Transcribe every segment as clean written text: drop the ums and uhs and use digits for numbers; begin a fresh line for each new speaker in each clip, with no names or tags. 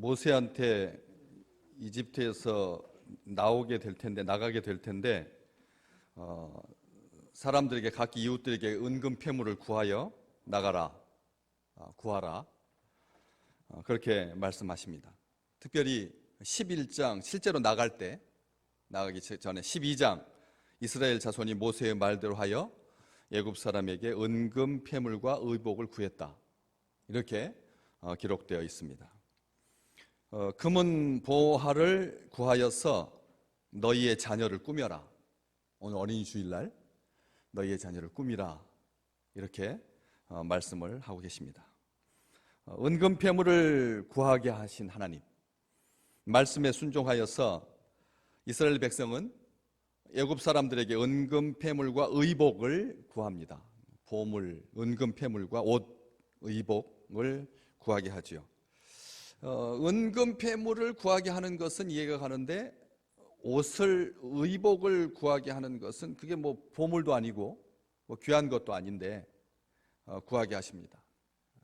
모세한테 이집트에서 나가게 될 텐데 사람들에게 각 이웃들에게 은금 패물을 구하여 나가라, 구하라, 그렇게 말씀하십니다. 특별히 11장 실제로 나가기 전에 12장 이스라엘 자손이 모세의 말대로 하여 애굽 사람에게 은금 패물과 의복을 구했다, 이렇게 기록되어 있습니다. 금은 보화를 구하여서 너희의 자녀를 꾸며라. 오늘 어린이 주일날 너희의 자녀를 꾸미라, 이렇게 말씀을 하고 계십니다. 은금 패물을 구하게 하신 하나님, 말씀에 순종하여서 이스라엘 백성은 애굽 사람들에게 은금 패물과 의복을 구합니다. 보물, 은금 패물과 옷, 의복을 구하게 하지요. 은금 패물을 구하게 하는 것은 이해가 가는데 옷을, 의복을 구하게 하는 것은 그게 뭐 보물도 아니고 뭐 귀한 것도 아닌데 구하게 하십니다.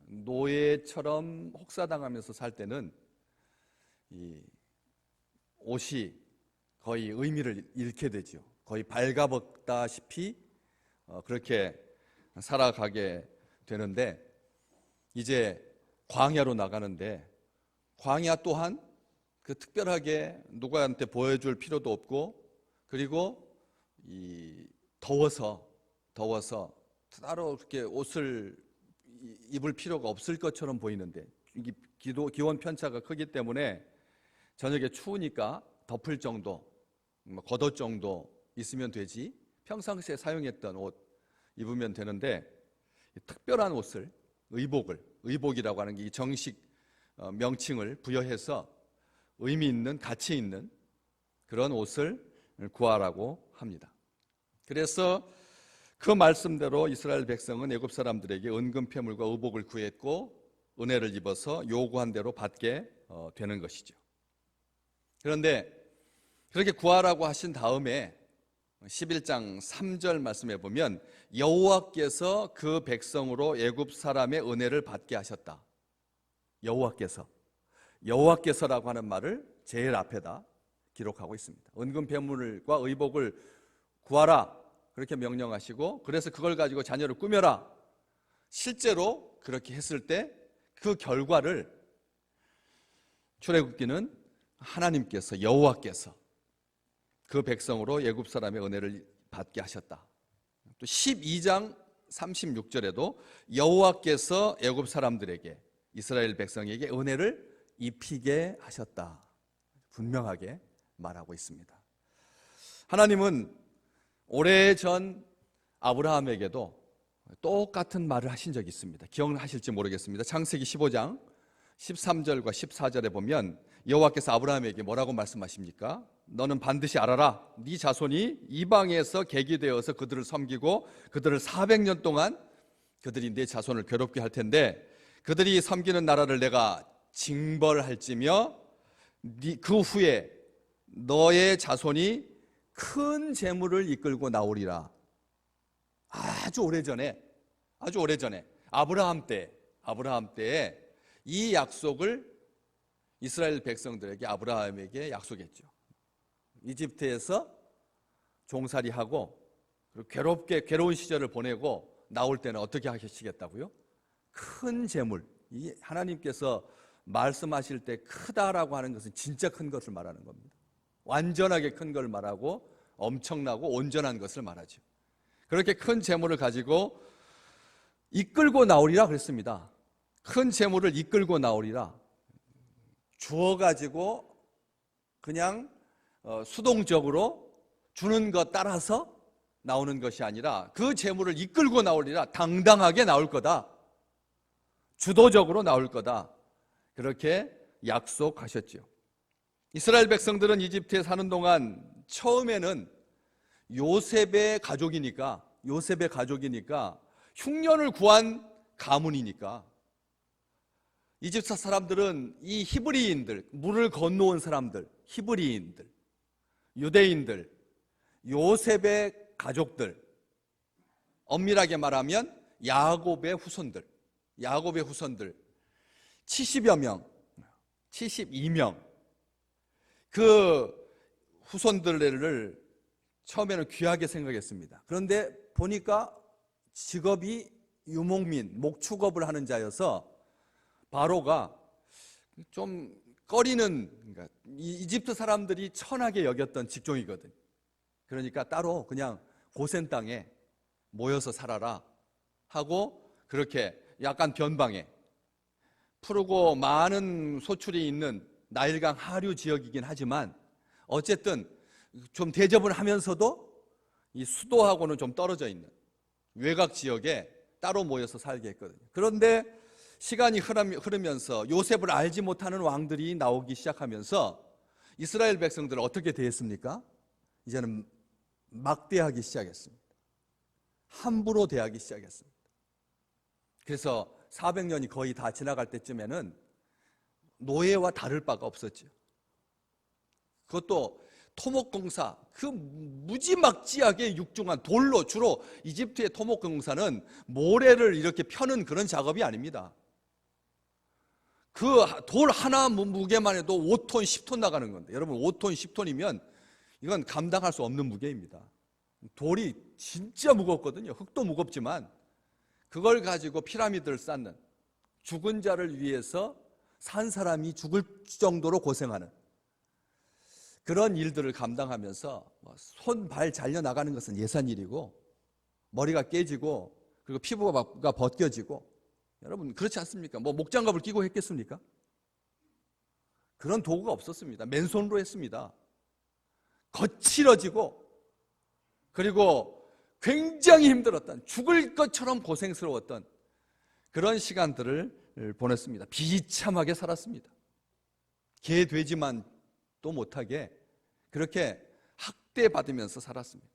노예처럼 혹사당하면서 살 때는 이 옷이 거의 의미를 잃게 되죠. 거의 발가벗다시피 그렇게 살아가게 되는데, 이제 광야로 나가는데 광야 또한 그 특별하게 누구한테 보여줄 필요도 없고, 그리고 더워서 따로 그렇게 옷을 입을 필요가 없을 것처럼 보이는데, 기온 편차가 크기 때문에 저녁에 추우니까 덮을 정도, 겉옷 정도 있으면 되지, 평상시에 사용했던 옷 입으면 되는데, 특별한 옷을, 의복이라고 하는 게 이 정식 명칭을 부여해서 의미 있는, 가치 있는 그런 옷을 구하라고 합니다. 그래서 그 말씀대로 이스라엘 백성은 애굽 사람들에게 은금 패물과 의복을 구했고 은혜를 입어서 요구한 대로 받게 되는 것이죠. 그런데 그렇게 구하라고 하신 다음에 11장 3절 말씀해 보면 여호와께서 그 백성으로 애굽 사람의 은혜를 받게 하셨다. 여호와께서라고 하는 말을 제일 앞에다 기록하고 있습니다. 은금 패물과 의복을 구하라, 그렇게 명령하시고, 그래서 그걸 가지고 자녀를 꾸며라. 실제로 그렇게 했을 때 그 결과를 출애굽기는 하나님께서, 여호와께서 그 백성으로 애굽 사람의 은혜를 받게 하셨다. 또 12장 36절에도 여호와께서 애굽 사람들에게, 이스라엘 백성에게 은혜를 입히게 하셨다, 분명하게 말하고 있습니다. 하나님은 오래전 아브라함에게도 똑같은 말을 하신 적이 있습니다. 기억하실지 모르겠습니다. 창세기 15장 13절과 14절에 보면 여호와께서 아브라함에게 뭐라고 말씀하십니까? 너는 반드시 알아라. 네 자손이 이방에서 객이 되어서 그들을 섬기고 그들을 400년 동안 그들이 내 자손을 괴롭게 할 텐데, 그들이 섬기는 나라를 내가 징벌할지며 그 후에 너의 자손이 큰 재물을 이끌고 나오리라. 아주 오래전에 아브라함 때에 이 약속을 이스라엘 백성들에게, 아브라함에게 약속했죠. 이집트에서 종살이하고 괴로운 시절을 보내고 나올 때는 어떻게 하시겠다고요? 큰 재물, 이 하나님께서 말씀하실 때 크다라고 하는 것은 진짜 큰 것을 말하는 겁니다. 완전하게 큰 걸 말하고 엄청나고 온전한 것을 말하죠. 그렇게 큰 재물을 가지고 이끌고 나오리라 그랬습니다. 큰 재물을 이끌고 나오리라. 주어가지고 그냥 수동적으로 주는 것 따라서 나오는 것이 아니라 그 재물을 이끌고 나오리라. 당당하게 나올 거다. 주도적으로 나올 거다. 그렇게 약속하셨죠. 이스라엘 백성들은 이집트에 사는 동안 처음에는 요셉의 가족이니까 흉년을 구한 가문이니까, 이집트 사람들은 이 히브리인들, 물을 건너온 사람들, 히브리인들, 유대인들, 요셉의 가족들, 엄밀하게 말하면 야곱의 후손들 70여 명, 72명 그 후손들을 처음에는 귀하게 생각했습니다. 그런데 보니까 직업이 유목민, 목축업을 하는 자여서 바로가 좀 꺼리는, 그러니까 이집트 사람들이 천하게 여겼던 직종이거든요. 그러니까 따로 그냥 고센 땅에 모여서 살아라 하고 그렇게 약간 변방에 푸르고 많은 소출이 있는 나일강 하류 지역이긴 하지만 어쨌든 좀 대접을 하면서도 이 수도하고는 좀 떨어져 있는 외곽 지역에 따로 모여서 살게 했거든요. 그런데 시간이 흐르면서 요셉을 알지 못하는 왕들이 나오기 시작하면서 이스라엘 백성들은 어떻게 대했습니까? 이제는 막대하기 시작했습니다. 함부로 대하기 시작했습니다. 그래서 400년이 거의 다 지나갈 때쯤에는 노예와 다를 바가 없었죠. 그것도 토목공사, 그 무지막지하게 육중한 돌로, 주로 이집트의 토목공사는 모래를 이렇게 펴는 그런 작업이 아닙니다. 그 돌 하나 무게만 해도 5톤, 10톤 나가는 건데, 여러분 5톤, 10톤이면 이건 감당할 수 없는 무게입니다. 돌이 진짜 무겁거든요. 흙도 무겁지만 그걸 가지고 피라미드를 쌓는, 죽은 자를 위해서 산 사람이 죽을 정도로 고생하는 그런 일들을 감당하면서 손, 발 잘려나가는 것은 예산일이고 머리가 깨지고 그리고 피부가 벗겨지고, 여러분 그렇지 않습니까? 뭐 목장갑을 끼고 했겠습니까? 그런 도구가 없었습니다. 맨손으로 했습니다. 거칠어지고 그리고 굉장히 힘들었던, 죽을 것처럼 고생스러웠던 그런 시간들을 보냈습니다. 비참하게 살았습니다. 개, 돼지만 또 못하게 그렇게 학대받으면서 살았습니다.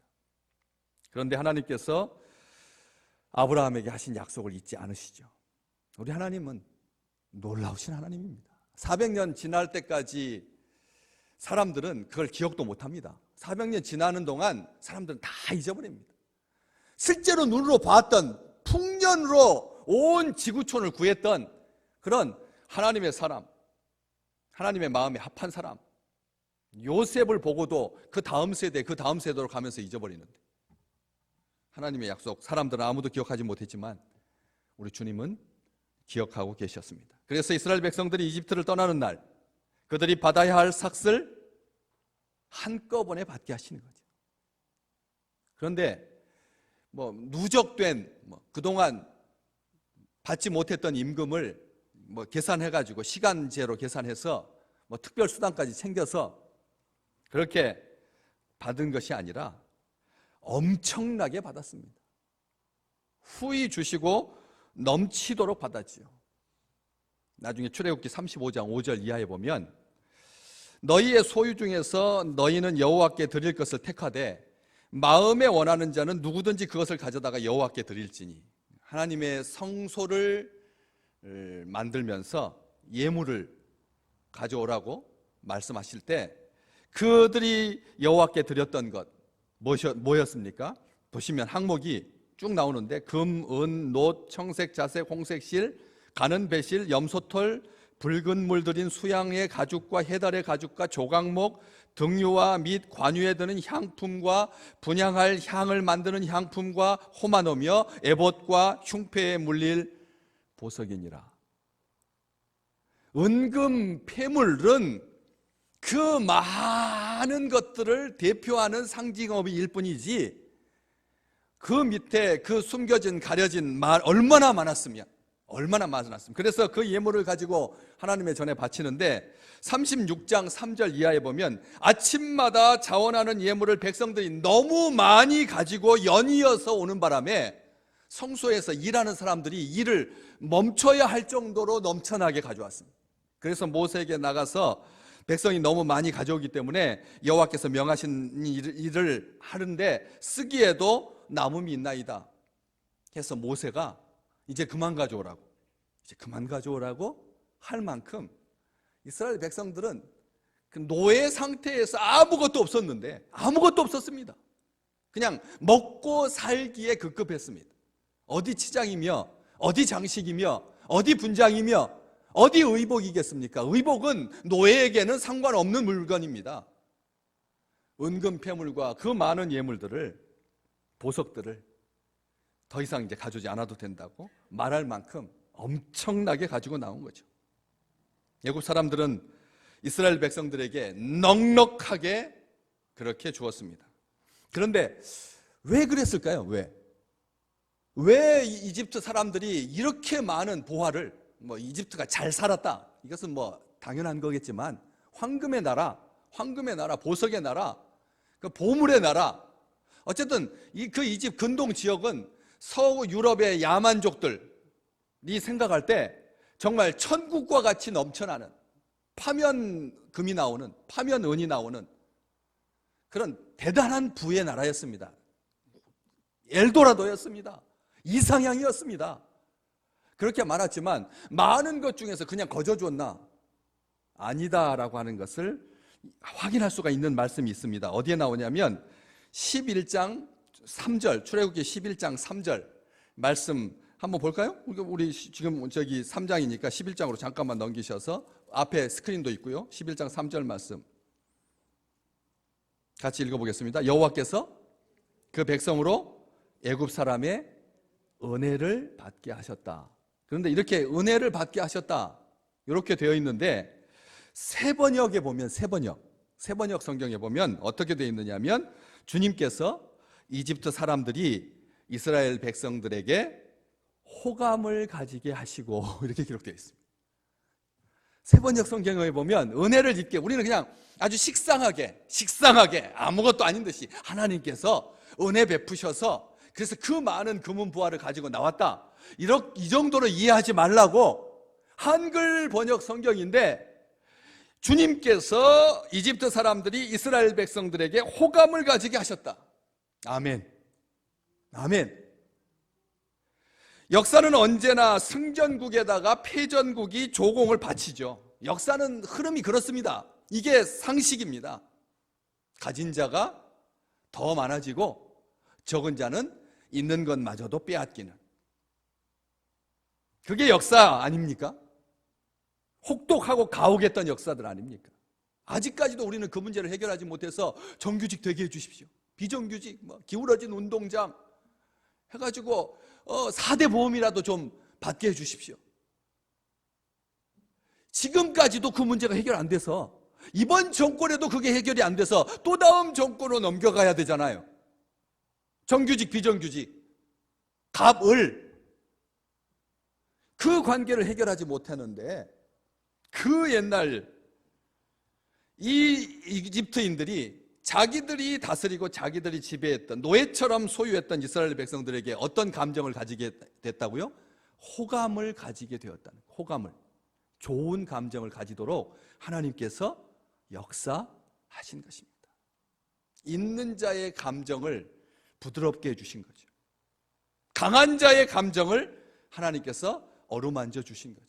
그런데 하나님께서 아브라함에게 하신 약속을 잊지 않으시죠. 우리 하나님은 놀라우신 하나님입니다. 400년 지날 때까지 사람들은 그걸 기억도 못합니다. 400년 지나는 동안 사람들은 다 잊어버립니다. 실제로 눈으로 봤던, 풍년으로 온 지구촌을 구했던 그런 하나님의 사람, 하나님의 마음에 합한 사람, 요셉을 보고도 그 다음 세대, 그 다음 세대로 가면서 잊어버리는데, 하나님의 약속 사람들은 아무도 기억하지 못했지만 우리 주님은 기억하고 계셨습니다. 그래서 이스라엘 백성들이 이집트를 떠나는 날 그들이 받아야 할 삭을 한꺼번에 받게 하시는 거죠. 그런데 누적된 그동안 받지 못했던 임금을 계산해가지고 시간제로 계산해서 특별 수당까지 챙겨서 그렇게 받은 것이 아니라 엄청나게 받았습니다. 후히 주시고 넘치도록 받았지요. 나중에 출애굽기 35장 5절 이하에 보면 너희의 소유 중에서 너희는 여호와께 드릴 것을 택하되 마음에 원하는 자는 누구든지 그것을 가져다가 여호와께 드릴지니, 하나님의 성소를 만들면서 예물을 가져오라고 말씀하실 때 그들이 여호와께 드렸던 것 뭐였습니까? 보시면 항목이 쭉 나오는데 금, 은, 놋, 청색, 자색, 홍색 실, 가는 배실, 염소털, 붉은 물 들인 수양의 가죽과 해달의 가죽과 조각목, 등유와 및 관유에 드는 향품과 분향할 향을 만드는 향품과 호마노며 에봇과 흉패에 물릴 보석이니라. 은금 폐물은 그 많은 것들을 대표하는 상징어일 뿐이지 그 밑에 그 숨겨진 가려진 말 얼마나 많았으면 그래서 그 예물을 가지고 하나님의 전에 바치는데 36장 3절 이하에 보면 아침마다 자원하는 예물을 백성들이 너무 많이 가지고 연이어서 오는 바람에 성소에서 일하는 사람들이 일을 멈춰야 할 정도로 넘쳐나게 가져왔습니다. 그래서 모세에게 나가서 백성이 너무 많이 가져오기 때문에 여호와께서 명하신 일을 하는데 쓰기에도 남음이 있나이다 해서 모세가 이제 그만 가져오라고 할 만큼 이스라엘 백성들은 그 노예 상태에서 아무것도 없었습니다. 그냥 먹고 살기에 급급했습니다. 어디 치장이며 어디 장식이며 어디 분장이며 어디 의복이겠습니까? 의복은 노예에게는 상관없는 물건입니다. 은금 패물과 그 많은 예물들을, 보석들을 더 이상 이제 가져오지 않아도 된다고 말할 만큼 엄청나게 가지고 나온 거죠. 애굽 사람들은 이스라엘 백성들에게 넉넉하게 그렇게 주었습니다. 그런데 왜 그랬을까요? 왜 이집트 사람들이 이렇게 많은 보화를, 이집트가 잘 살았다, 이것은 당연한 거겠지만, 황금의 나라, 보석의 나라, 그 보물의 나라, 어쨌든 그 이집트 근동 지역은 서유럽의 야만족들이 생각할 때 정말 천국과 같이 넘쳐나는, 파면금이 나오는, 파면은이 나오는 그런 대단한 부의 나라였습니다. 엘도라도였습니다. 이상향이었습니다. 그렇게 말했지만 많은 것 중에서 그냥 거저 줬나? 아니다라고 하는 것을 확인할 수가 있는 말씀이 있습니다. 어디에 나오냐면 11장 3절, 출애굽기 11장 3절 말씀 한번 볼까요? 우리 지금 3장이니까 11장으로 잠깐만 넘기셔서, 앞에 스크린도 있고요. 11장 3절 말씀 같이 읽어보겠습니다. 여호와께서 그 백성으로 애굽 사람의 은혜를 받게 하셨다. 그런데 이렇게 은혜를 받게 하셨다, 이렇게 되어 있는데, 세번역에 보면, 세번역 성경에 보면 어떻게 되어 있느냐면, 주님께서 이집트 사람들이 이스라엘 백성들에게 호감을 가지게 하시고 이렇게 기록되어 있습니다. 세번역 성경에 보면 은혜를 입게, 우리는 그냥 아주 식상하게 아무것도 아닌 듯이 하나님께서 은혜 베푸셔서 그래서 그 많은 금은 부화를 가지고 나왔다, 이 정도로 이해하지 말라고, 한글 번역 성경인데 주님께서 이집트 사람들이 이스라엘 백성들에게 호감을 가지게 하셨다. 아멘. 역사는 언제나 승전국에다가 패전국이 조공을 바치죠. 역사는 흐름이 그렇습니다. 이게 상식입니다. 가진 자가 더 많아지고 적은 자는 있는 것마저도 빼앗기는, 그게 역사 아닙니까? 혹독하고 가혹했던 역사들 아닙니까? 아직까지도 우리는 그 문제를 해결하지 못해서 정규직 되게 해주십시오, 비정규직, 기울어진 운동장 해가지고 4대 보험이라도 좀 받게 해주십시오. 지금까지도 그 문제가 해결 안 돼서, 이번 정권에도 그게 해결이 안 돼서 또 다음 정권으로 넘겨가야 되잖아요. 정규직, 비정규직, 갑을, 그 관계를 해결하지 못하는데, 그 옛날 이 이집트인들이 자기들이 다스리고 자기들이 지배했던, 노예처럼 소유했던 이스라엘 백성들에게 어떤 감정을 가지게 됐다고요? 호감을 가지게 되었다는, 호감을, 좋은 감정을 가지도록 하나님께서 역사하신 것입니다. 있는 자의 감정을 부드럽게 해주신 거죠. 강한 자의 감정을 하나님께서 어루만져 주신 거죠.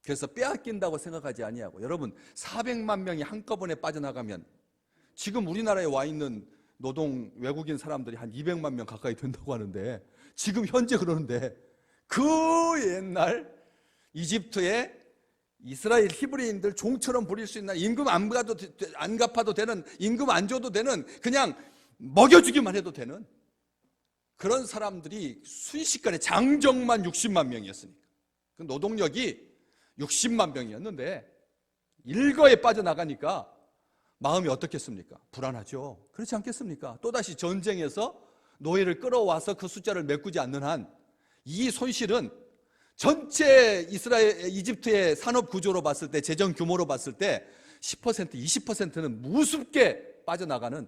그래서 빼앗긴다고 생각하지 아니하고, 여러분 400만 명이 한꺼번에 빠져나가면 지금 우리나라에 와 있는 노동 외국인 사람들이 한 200만 명 가까이 된다고 하는데, 지금 현재 그러는데, 그 옛날 이집트의 이스라엘 히브리인들 종처럼 부릴 수 있는, 임금 안 갚아도 되는, 임금 안 줘도 되는, 그냥 먹여주기만 해도 되는 그런 사람들이 순식간에, 장정만 60만 명이었으니까 그 노동력이 60만 명이었는데 일거에 빠져나가니까 마음이 어떻겠습니까? 불안하죠. 그렇지 않겠습니까? 또다시 전쟁에서 노예를 끌어와서 그 숫자를 메꾸지 않는 한 이 손실은 전체 이집트의 산업 구조로 봤을 때, 재정 규모로 봤을 때 10%, 20%는 무섭게 빠져나가는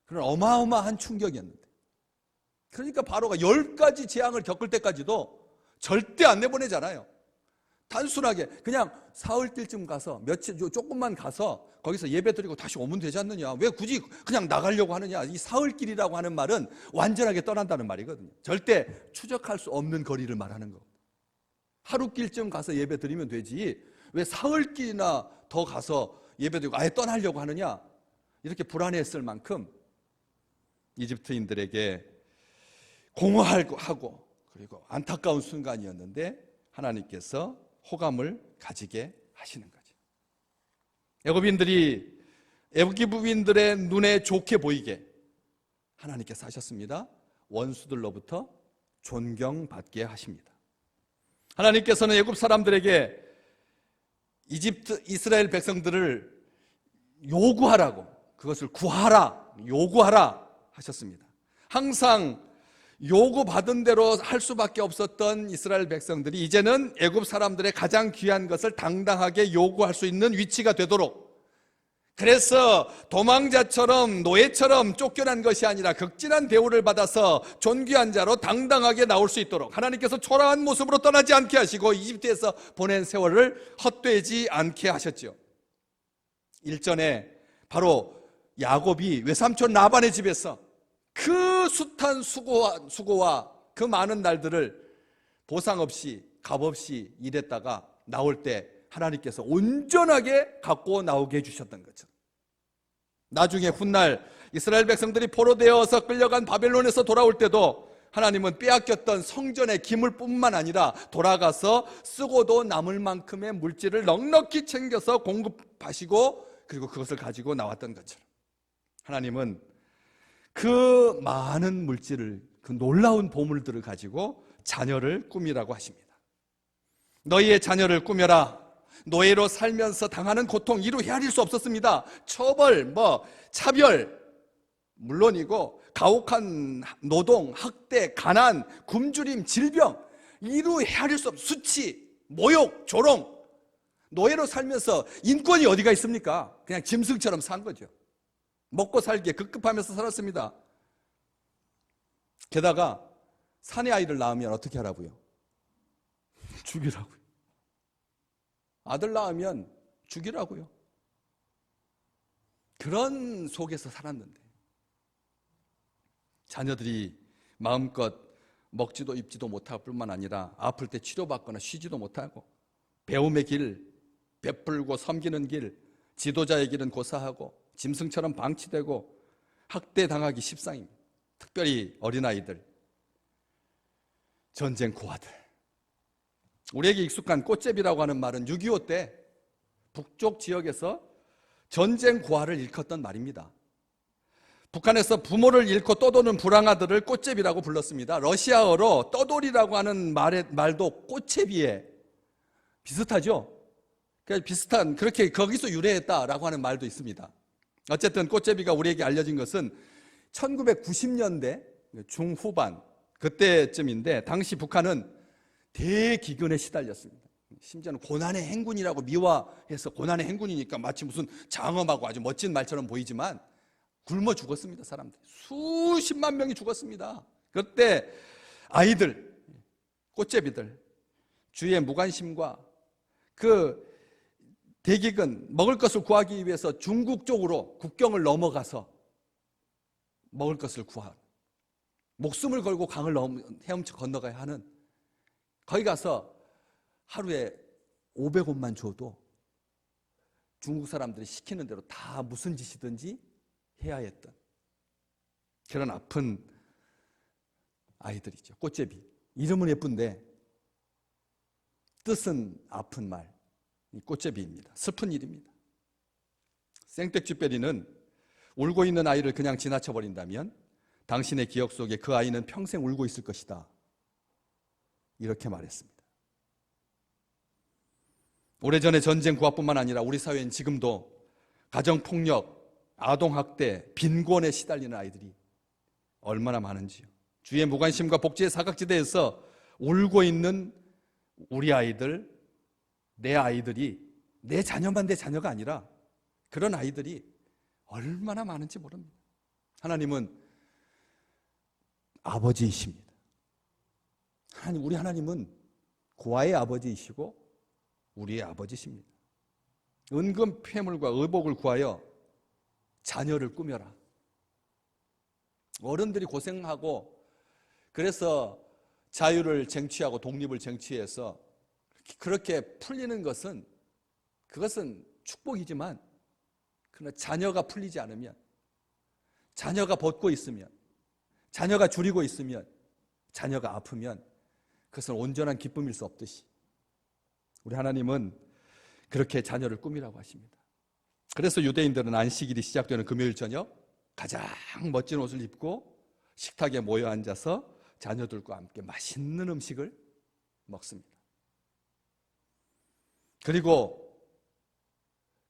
그런 어마어마한 충격이었는데, 그러니까 바로가 10가지 재앙을 겪을 때까지도 절대 안 내보내잖아요. 단순하게 그냥 사흘길쯤 가서, 며칠 조금만 가서 거기서 예배 드리고 다시 오면 되지 않느냐, 왜 굳이 그냥 나가려고 하느냐. 이 사흘길이라고 하는 말은 완전하게 떠난다는 말이거든요. 절대 추적할 수 없는 거리를 말하는 거. 하루길쯤 가서 예배 드리면 되지 왜 사흘길이나 더 가서 예배 드리고 아예 떠나려고 하느냐, 이렇게 불안했을 만큼 이집트인들에게 공허하고 그리고 안타까운 순간이었는데, 하나님께서 호감을 가지게 하시는 거죠. 애굽인들의 눈에 좋게 보이게 하나님께서 하셨습니다. 원수들로부터 존경받게 하십니다. 하나님께서는 애굽 사람들에게 이스라엘 백성들을 요구하라고, 그것을 구하라, 요구하라 하셨습니다. 항상 요구받은 대로 할 수밖에 없었던 이스라엘 백성들이 이제는 애굽 사람들의 가장 귀한 것을 당당하게 요구할 수 있는 위치가 되도록, 그래서 도망자처럼 노예처럼 쫓겨난 것이 아니라 극진한 대우를 받아서 존귀한 자로 당당하게 나올 수 있도록 하나님께서 초라한 모습으로 떠나지 않게 하시고 이집트에서 보낸 세월을 헛되지 않게 하셨죠. 일전에 바로 야곱이 외삼촌 라반의 집에서 그 숱한 수고와 그 많은 날들을 보상 없이 값 없이 일했다가 나올 때 하나님께서 온전하게 갖고 나오게 해주셨던 거죠. 나중에 훗날 이스라엘 백성들이 포로되어서 끌려간 바벨론에서 돌아올 때도 하나님은 빼앗겼던 성전의 기물뿐만 아니라 돌아가서 쓰고도 남을 만큼의 물질을 넉넉히 챙겨서 공급하시고 그리고 그것을 가지고 나왔던 것처럼 하나님은 그 많은 물질을, 그 놀라운 보물들을 가지고 자녀를 꾸미라고 하십니다. 너희의 자녀를 꾸며라. 노예로 살면서 당하는 고통 이루 헤아릴 수 없었습니다. 처벌, 차별 물론이고 가혹한 노동, 학대, 가난, 굶주림, 질병 이루 헤아릴 수 없, 수치, 모욕, 조롱. 노예로 살면서 인권이 어디가 있습니까? 그냥 짐승처럼 산 거죠. 먹고 살기에 급급하면서 살았습니다. 게다가 사내 아이를 낳으면 어떻게 하라고요? 죽이라고요. 아들 낳으면 죽이라고요. 그런 속에서 살았는데 자녀들이 마음껏 먹지도 입지도 못할 뿐만 아니라 아플 때 치료받거나 쉬지도 못하고 배움의 길, 베풀고 섬기는 길, 지도자의 길은 고사하고 짐승처럼 방치되고 학대당하기 십상입니다. 특별히 어린아이들, 전쟁 고아들. 우리에게 익숙한 꽃제비라고 하는 말은 6.25 때 북쪽 지역에서 전쟁 고아를 일컫던 말입니다. 북한에서 부모를 잃고 떠도는 불황아들을 꽃제비라고 불렀습니다. 러시아어로 떠돌이라고 하는 말도 꽃제비에 비슷하죠? 비슷한, 그렇게 거기서 유래했다라고 하는 말도 있습니다. 어쨌든 꽃제비가 우리에게 알려진 것은 1990년대 중후반 그때쯤인데 당시 북한은 대기근에 시달렸습니다. 심지어는 고난의 행군이라고 미화해서 고난의 행군이니까 마치 무슨 장엄하고 아주 멋진 말처럼 보이지만 굶어 죽었습니다. 사람들 수십만 명이 죽었습니다. 그때 아이들, 꽃제비들 주의 무관심과 그 대기근 먹을 것을 구하기 위해서 중국 쪽으로 국경을 넘어가서 먹을 것을 구한, 목숨을 걸고 강을 헤엄쳐 건너가야 하는, 거기 가서 하루에 500원만 줘도 중국 사람들이 시키는 대로 다 무슨 짓이든지 해야 했던 그런 아픈 아이들이죠. 꽃제비. 이름은 예쁜데 뜻은 아픈 말, 이 꽃제비입니다. 슬픈 일입니다. 생텍쥐페리는 울고 있는 아이를 그냥 지나쳐버린다면 당신의 기억 속에 그 아이는 평생 울고 있을 것이다, 이렇게 말했습니다. 오래전에 전쟁 고아뿐만 아니라 우리 사회엔 지금도 가정폭력, 아동학대, 빈곤에 시달리는 아이들이 얼마나 많은지요. 주의 무관심과 복지의 사각지대에서 울고 있는 우리 아이들, 내 아이들이, 내 자녀만 내 자녀가 아니라 그런 아이들이 얼마나 많은지 모릅니다. 하나님은 아버지이십니다. 우리 하나님은 고아의 아버지이시고 우리의 아버지십니다. 은금 폐물과 의복을 구하여 자녀를 꾸며라. 어른들이 고생하고 그래서 자유를 쟁취하고 독립을 쟁취해서 그렇게 풀리는 것은, 그것은 축복이지만 그러나 자녀가 풀리지 않으면, 자녀가 벗고 있으면, 자녀가 줄이고 있으면, 자녀가 아프면 그것은 온전한 기쁨일 수 없듯이 우리 하나님은 그렇게 자녀를 꾸미라고 하십니다. 그래서 유대인들은 안식일이 시작되는 금요일 저녁 가장 멋진 옷을 입고 식탁에 모여 앉아서 자녀들과 함께 맛있는 음식을 먹습니다. 그리고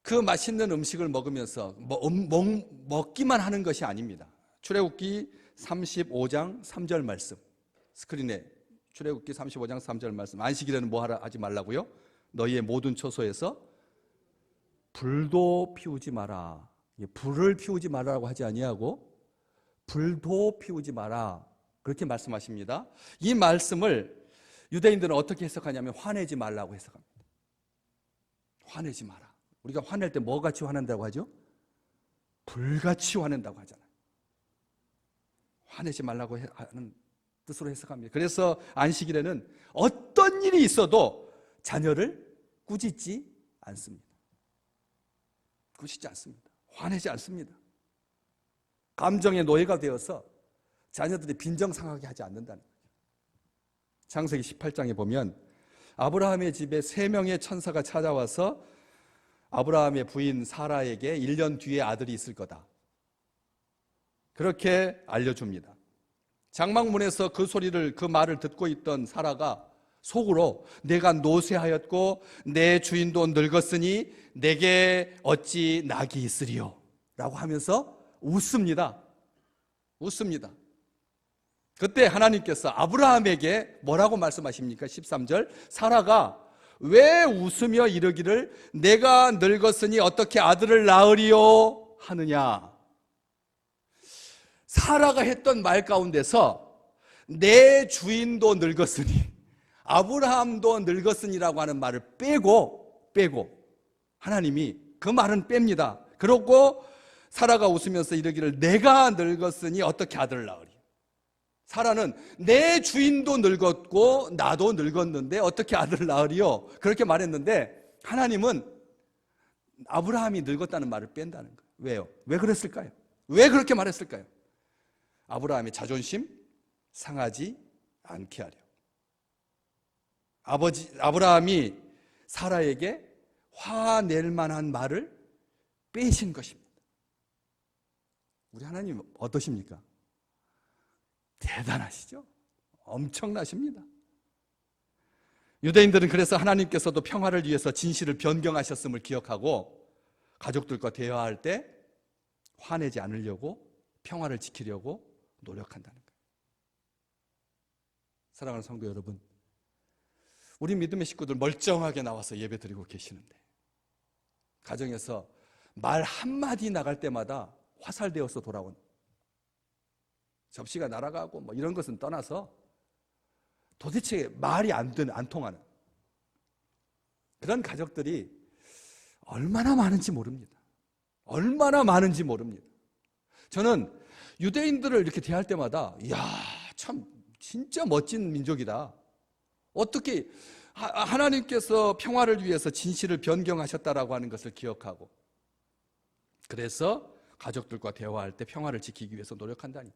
그 맛있는 음식을 먹으면서 먹기만 하는 것이 아닙니다. 출애굽기 35장 3절 말씀, 스크린에 출애굽기 35장 3절 말씀. 안식일에는 뭐 하지 말라고요? 너희의 모든 처소에서 불도 피우지 마라. 불을 피우지 말라고 하지 아니하고 불도 피우지 마라, 그렇게 말씀하십니다. 이 말씀을 유대인들은 어떻게 해석하냐면 화내지 말라고 해석합니다. 화내지 마라. 우리가 화낼 때 뭐같이 화낸다고 하죠? 불같이 화낸다고 하잖아요. 화내지 말라고 하는 뜻으로 해석합니다. 그래서 안식일에는 어떤 일이 있어도 자녀를 꾸짖지 않습니다. 꾸짖지 않습니다. 화내지 않습니다. 감정의 노예가 되어서 자녀들이 빈정상하게 하지 않는다는 거죠. 창세기 18장에 보면 아브라함의 집에 3명의 천사가 찾아와서 아브라함의 부인 사라에게 1년 뒤에 아들이 있을 거다, 그렇게 알려줍니다. 장막문에서 그 말을 듣고 있던 사라가 속으로 내가 노쇠하였고 내 주인도 늙었으니 내게 어찌 낙이 있으리요 라고 하면서 웃습니다. 그때 하나님께서 아브라함에게 뭐라고 말씀하십니까? 13절, 사라가 왜 웃으며 이르기를 내가 늙었으니 어떻게 아들을 낳으리요 하느냐. 사라가 했던 말 가운데서 내 주인도 늙었으니, 아브라함도 늙었으니라고 하는 말을 빼고 하나님이 그 말은 뺍니다. 그러고 사라가 웃으면서 이르기를 내가 늙었으니 어떻게 아들을 낳으리. 사라는 내 주인도 늙었고 나도 늙었는데 어떻게 아들을 낳으리요, 그렇게 말했는데 하나님은 아브라함이 늙었다는 말을 뺀다는 거예요. 왜요? 왜 그랬을까요? 왜 그렇게 말했을까요? 아브라함의 자존심 상하지 않게 하려. 아브라함이 사라에게 화낼 만한 말을 빼신 것입니다. 우리 하나님 어떠십니까? 대단하시죠? 엄청나십니다. 유대인들은 그래서 하나님께서도 평화를 위해서 진실을 변경하셨음을 기억하고 가족들과 대화할 때 화내지 않으려고, 평화를 지키려고 노력한다는 거예요. 사랑하는 성도 여러분, 우리 믿음의 식구들 멀쩡하게 나와서 예배 드리고 계시는데 가정에서 말 한마디 나갈 때마다 화살되어서 돌아온, 접시가 날아가고 뭐 이런 것은 떠나서 도대체 말이 안 통하는 그런 가족들이 얼마나 많은지 모릅니다. 저는 유대인들을 이렇게 대할 때마다 이야, 참 진짜 멋진 민족이다. 어떻게 하나님께서 평화를 위해서 진실을 변경하셨다라고 하는 것을 기억하고, 그래서 가족들과 대화할 때 평화를 지키기 위해서 노력한다니.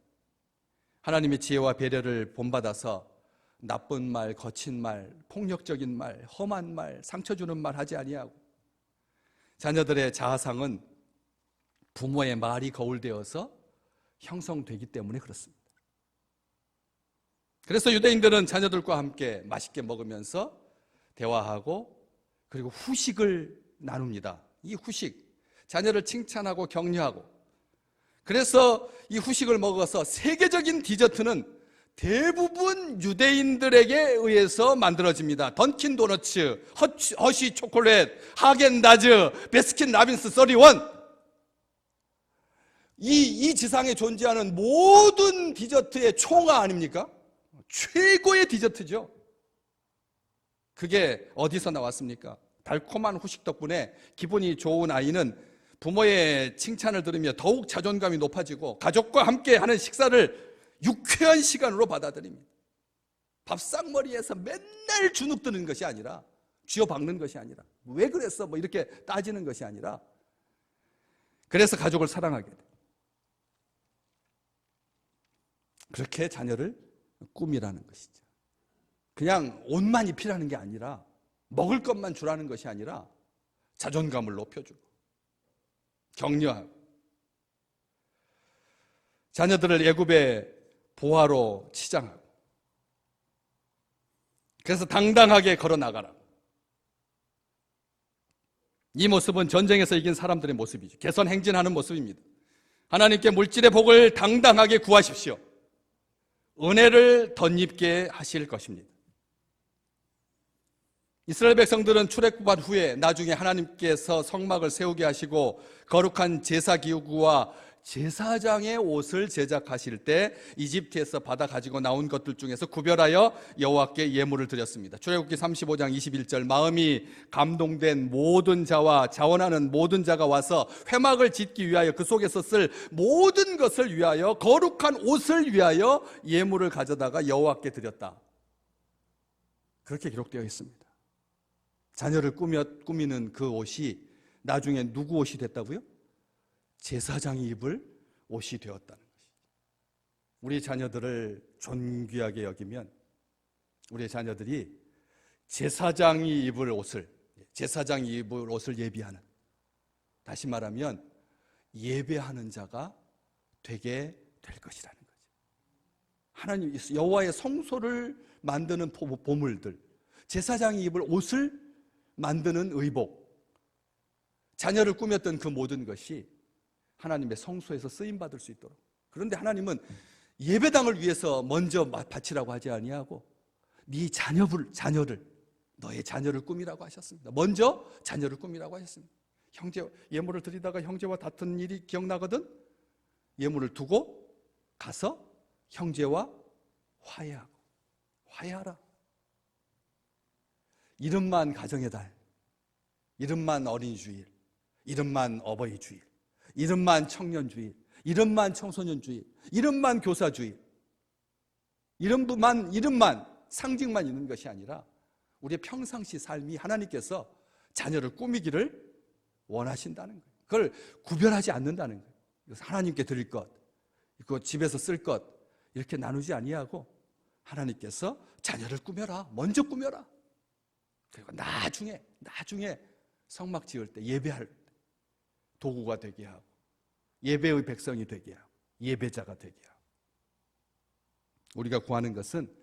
하나님의 지혜와 배려를 본받아서 나쁜 말, 거친 말, 폭력적인 말, 험한 말, 상처 주는 말 하지 아니하고, 자녀들의 자아상은 부모의 말이 거울되어서 형성되기 때문에 그렇습니다. 그래서 유대인들은 자녀들과 함께 맛있게 먹으면서 대화하고, 그리고 후식을 나눕니다. 이 후식, 자녀를 칭찬하고 격려하고, 그래서 이 후식을 먹어서 세계적인 디저트는 대부분 유대인들에게 의해서 만들어집니다. 던킨 도너츠, 허쉬 초콜릿, 하겐다즈, 베스킨 라빈스 31. 이 지상에 존재하는 모든 디저트의 총화 아닙니까? 최고의 디저트죠. 그게 어디서 나왔습니까? 달콤한 후식 덕분에 기분이 좋은 아이는 부모의 칭찬을 들으며 더욱 자존감이 높아지고 가족과 함께 하는 식사를 유쾌한 시간으로 받아들입니다. 밥상머리에서 맨날 주눅 드는 것이 아니라, 쥐어박는 것이 아니라, 왜 그랬어? 뭐 이렇게 따지는 것이 아니라, 그래서 가족을 사랑하게 돼요. 그렇게 자녀를 꾸미라는 것이죠. 그냥 옷만 입히라는 게 아니라 먹을 것만 주라는 것이 아니라 자존감을 높여주고 격려하고 자녀들을 애굽의 보화로 치장하고 그래서 당당하게 걸어나가라. 이 모습은 전쟁에서 이긴 사람들의 모습이죠. 개선 행진하는 모습입니다. 하나님께 물질의 복을 당당하게 구하십시오. 은혜를 덧입게 하실 것입니다. 이스라엘 백성들은 출애굽한 후에 나중에 하나님께서 성막을 세우게 하시고 거룩한 제사기구와 제사장의 옷을 제작하실 때 이집트에서 받아 가지고 나온 것들 중에서 구별하여 여호와께 예물을 드렸습니다. 출애굽기 35장 21절 마음이 감동된 모든 자와 자원하는 모든 자가 와서 회막을 짓기 위하여 그 속에서 쓸 모든 것을 위하여 거룩한 옷을 위하여 예물을 가져다가 여호와께 드렸다. 그렇게 기록되어 있습니다. 자녀를 꾸미는 그 옷이 나중에 누구 옷이 됐다고요? 제사장이 입을 옷이 되었다는 것이죠. 우리 자녀들을 존귀하게 여기면 우리 자녀들이 제사장이 입을 옷을 예비하는, 다시 말하면 예배하는 자가 되게 될 것이라는 거죠. 하나님 여호와의 성소를 만드는 보물들, 제사장이 입을 옷을 만드는 의복, 자녀를 꾸몄던 그 모든 것이 하나님의 성소에서 쓰임받을 수 있도록. 그런데 하나님은 예배당을 위해서 먼저 바치라고 하지 아니하고 네 자녀를 너의 자녀를 꾸미라고 하셨습니다. 먼저 자녀를 꾸미라고 하셨습니다. 형제 예물을 드리다가 형제와 다툰 일이 기억나거든? 예물을 두고 가서 형제와 화해하라. 이름만 가정의 달, 이름만 어린이 주일, 이름만 어버이 주일, 이름만 청년 주일, 이름만 청소년 주일, 이름만 교사 주일, 이름만 상징만 있는 것이 아니라 우리의 평상시 삶이 하나님께서 자녀를 꾸미기를 원하신다는 거예요. 그걸 구별하지 않는다는 거예요. 그래서 하나님께 드릴 것, 그 집에서 쓸 것 이렇게 나누지 아니하고 하나님께서 자녀를 꾸며라, 먼저 꾸며라. 그리고 나중에 성막 지을 때 예배할 때 도구가 되게 하고 예배의 백성이 되게 하고 예배자가 되게 하고. 우리가 구하는 것은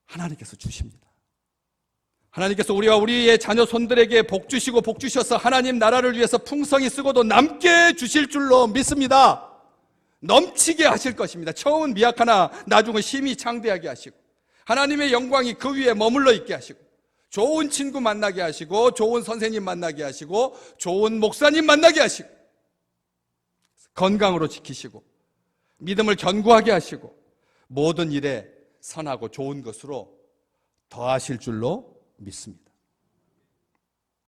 하나님께서 주십니다. 하나님께서 우리와 우리의 자녀 손들에게 복 주시고 복 주셔서 하나님 나라를 위해서 풍성히 쓰고도 남게 주실 줄로 믿습니다. 넘치게 하실 것입니다. 처음은 미약하나 나중은 심히 창대하게 하시고 하나님의 영광이 그 위에 머물러 있게 하시고 좋은 친구 만나게 하시고 좋은 선생님 만나게 하시고 좋은 목사님 만나게 하시고 건강으로 지키시고 믿음을 견고하게 하시고 모든 일에 선하고 좋은 것으로 더하실 줄로 믿습니다.